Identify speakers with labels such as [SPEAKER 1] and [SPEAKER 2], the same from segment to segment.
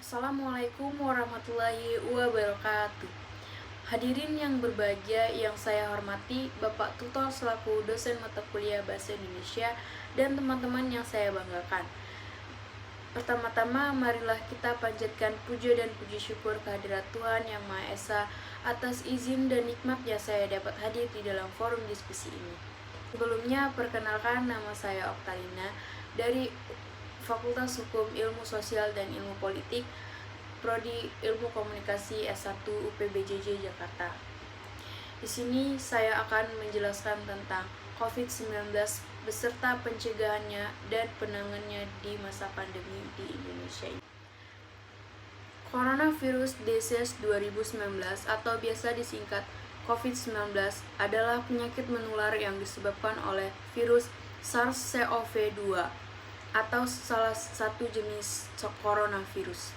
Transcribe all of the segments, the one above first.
[SPEAKER 1] Assalamualaikum warahmatullahi wabarakatuh. Hadirin yang berbahagia, yang saya hormati Bapak Tutor selaku dosen mata kuliah Bahasa Indonesia dan teman-teman yang saya banggakan. Pertama-tama, marilah kita panjatkan puja dan puji syukur kehadirat Tuhan Yang Maha Esa atas izin dan nikmatnya saya dapat hadir di dalam forum diskusi ini. Sebelumnya, perkenalkan, nama saya Oktalina dari Fakultas Hukum Ilmu Sosial dan Ilmu Politik, Prodi Ilmu Komunikasi S1 UPBJJ Jakarta. Di sini saya akan menjelaskan tentang COVID-19 beserta pencegahannya dan penanganannya di masa pandemi di Indonesia. Coronavirus Disease 2019 atau biasa disingkat COVID-19 adalah penyakit menular yang disebabkan oleh virus SARS-CoV-2 atau salah satu jenis coronavirus.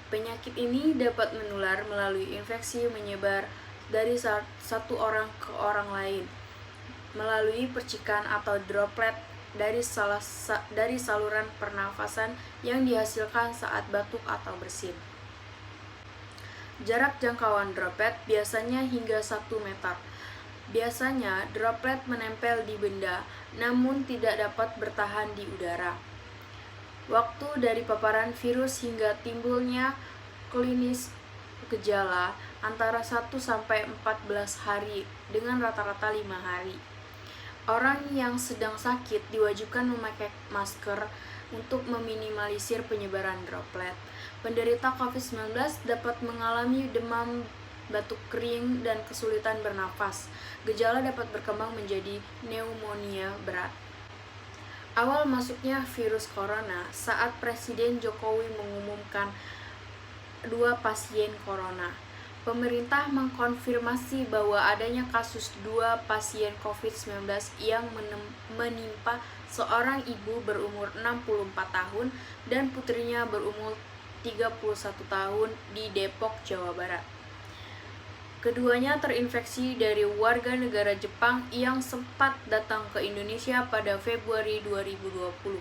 [SPEAKER 1] Penyakit ini dapat menular melalui infeksi menyebar dari satu orang ke orang lain, melalui percikan atau droplet dari saluran pernafasan yang dihasilkan saat batuk atau bersin. Jarak jangkauan droplet biasanya hingga 1 meter. Biasanya droplet menempel di benda, namun tidak dapat bertahan di udara. Waktu dari paparan virus hingga timbulnya klinis gejala antara 1-14 hari dengan rata-rata 5 hari. Orang yang sedang sakit diwajibkan memakai masker untuk meminimalisir penyebaran droplet. Penderita COVID-19 dapat mengalami demam, batuk kering, dan kesulitan bernapas. Gejala dapat berkembang menjadi pneumonia berat. Awal masuknya virus corona saat Presiden Jokowi mengumumkan 2 pasien corona. Pemerintah mengkonfirmasi bahwa adanya kasus 2 pasien COVID-19 yang menimpa seorang ibu berumur 64 tahun dan putrinya berumur 31 tahun di Depok, Jawa Barat. Keduanya terinfeksi dari warga negara Jepang yang sempat datang ke Indonesia pada Februari 2020.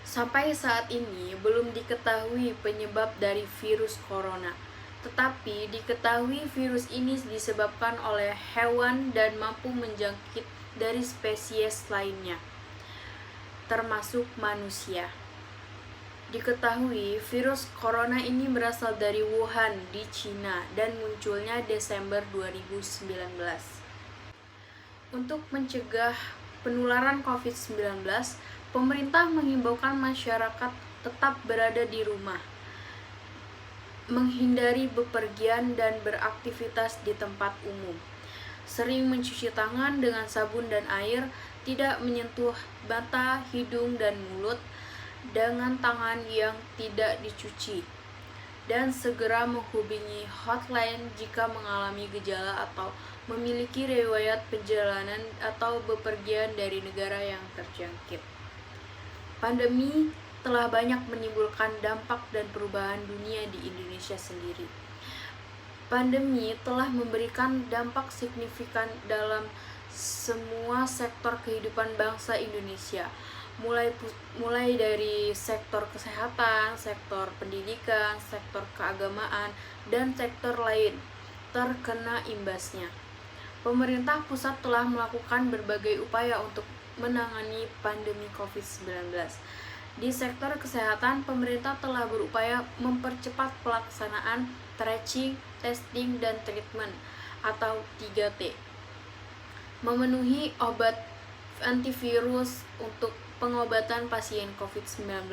[SPEAKER 1] Sampai saat ini belum diketahui penyebab dari virus corona, tetapi diketahui virus ini disebabkan oleh hewan dan mampu menjangkit dari spesies lainnya, termasuk manusia. Diketahui virus corona ini berasal dari Wuhan di Cina dan munculnya Desember 2019. Untuk mencegah penularan COVID-19, pemerintah mengimbaukan masyarakat tetap berada di rumah, menghindari bepergian dan beraktivitas di tempat umum, sering mencuci tangan dengan sabun dan air, tidak menyentuh mata, hidung, dan mulut dengan tangan yang tidak dicuci, dan segera menghubungi hotline jika mengalami gejala atau memiliki riwayat perjalanan atau bepergian dari negara yang terjangkit. Pandemi telah banyak menimbulkan dampak dan perubahan dunia di Indonesia sendiri. Pandemi telah memberikan dampak signifikan dalam semua sektor kehidupan bangsa Indonesia, mulai dari sektor kesehatan, sektor pendidikan, sektor keagamaan, dan sektor lain terkena imbasnya. Pemerintah pusat telah melakukan berbagai upaya untuk menangani pandemi COVID-19. Di sektor kesehatan, pemerintah telah berupaya mempercepat pelaksanaan tracing, testing, dan treatment atau 3T, memenuhi obat antivirus untuk pengobatan pasien COVID-19,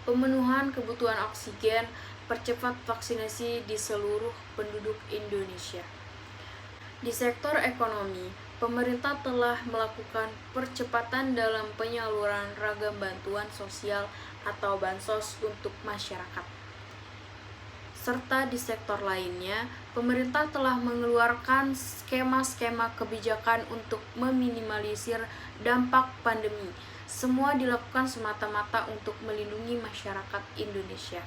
[SPEAKER 1] pemenuhan kebutuhan oksigen, percepat vaksinasi di seluruh penduduk Indonesia. Di sektor ekonomi, pemerintah telah melakukan percepatan dalam penyaluran ragam bantuan sosial atau bansos untuk masyarakat. Serta di sektor lainnya, pemerintah telah mengeluarkan skema-skema kebijakan untuk meminimalisir dampak pandemi. Semua dilakukan semata-mata untuk melindungi masyarakat Indonesia.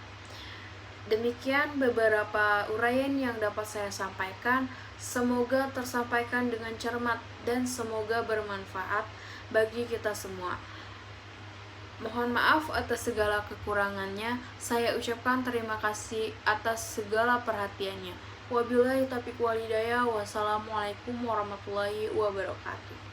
[SPEAKER 1] Demikian beberapa uraian yang dapat saya sampaikan. Semoga tersampaikan dengan cermat dan semoga bermanfaat bagi kita semua. Mohon maaf atas segala kekurangannya. Saya ucapkan terima kasih atas segala perhatiannya. Wabillahi taufiq walhidayah. Wassalamualaikum warahmatullahi wabarakatuh.